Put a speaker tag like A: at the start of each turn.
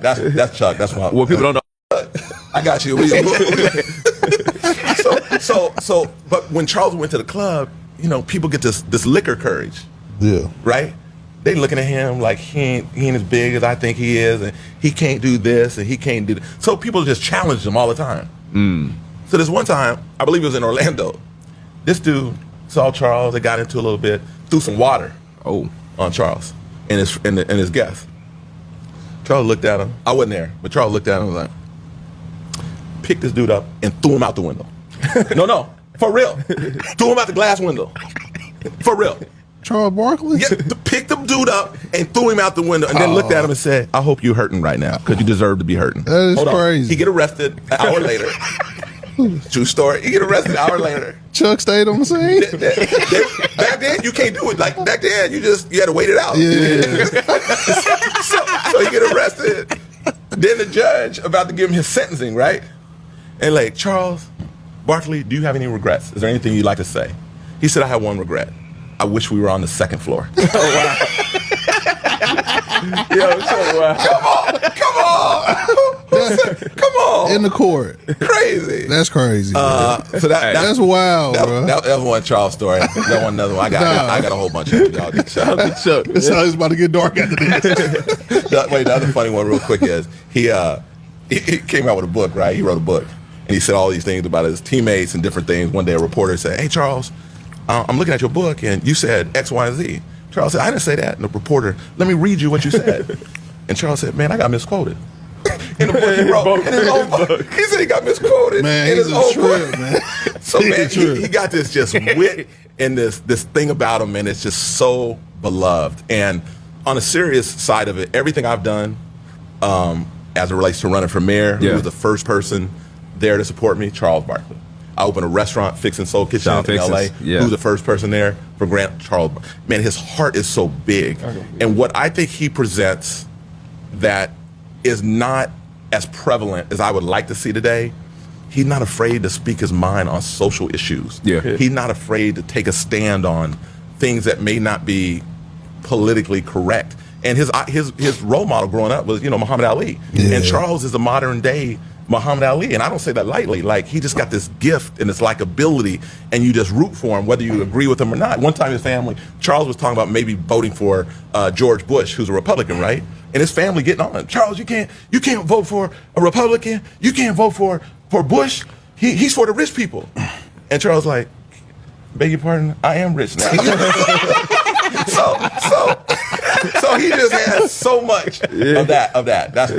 A: That's Chuck. That's why.
B: Well, people don't know.
A: I got you. But when Charles went to the club, people get this liquor courage.
C: Yeah.
A: Right? They looking at him like he ain't as big as I think he is, and he can't do this, and he can't do that. So people just challenged him all the time. So this one time, I believe it was in Orlando, this dude saw Charles, they got into a little bit, threw some water on Charles and his guest. Charles looked at him. I wasn't there, but Charles looked at him and was like, picked this dude up and threw him out the window. No, for real. Threw him out the glass window. For real.
C: Charles Barkley?
A: Yeah, picked the dude up and threw him out the window and then looked at him and said, I hope you're hurting right now because you deserve to be hurting.
C: That is crazy.
A: He get arrested an hour later. True story. He get arrested an hour later.
C: Chuck stayed on the scene?
A: Back then, you can't do it. Like, back then, you had to wait it out.
C: Yeah.
A: So he get arrested. Then the judge about to give him his sentencing, right? And like, Charles Barkley, do you have any regrets? Is there anything you'd like to say? He said, I have one regret. I wish we were on the second floor.
B: Oh, wow. Yo, so wow.
A: Come on.
C: In the court.
A: Crazy.
C: That's crazy.
A: So
C: that's wild, bro.
A: That was one Charles story. That one another one. I got a whole bunch of them. Y'all get Chuck.
C: It's about to get dark after this.
A: The other funny one real quick is he came out with a book, right? He wrote a book. And he said all these things about his teammates and different things. One day a reporter said, hey, Charles, I'm looking at your book and you said X, Y, and Z. Charles said, I didn't say that. And the reporter, let me read you what you said. And Charles said, man, I got misquoted. In the book he wrote. In his own book. He said he got misquoted.
C: Man,
A: in
C: he's
A: his
C: a
A: own
C: trip,
A: book.
C: man.
A: So, man, he got this just wit and this thing about him, and it's just so beloved. And on a serious side of it, everything I've done as it relates to running for mayor, who was the first person there to support me, Charles Barkley. I opened a restaurant, Fix and Soul Kitchen in LA. Who was the first person there for Grant Charles. Man, his heart is so big. Okay. And what I think he presents that is not as prevalent as I would like to see today, he's not afraid to speak his mind on social issues. Yeah. He's not afraid to take a stand on things that may not be politically correct. And his role model growing up was, Muhammad Ali. Yeah. And Charles is a modern day Muhammad Ali, and I don't say that lightly. Like, he just got this gift and this likability, and you just root for him, whether you agree with him or not. One time his family, Charles was talking about maybe voting for George Bush, who's a Republican, right? And his family getting on him. Charles, you can't vote for a Republican. You can't vote for Bush. He's for the rich people. And Charles like, beg your pardon, I am rich now. So he just has so much of that. That's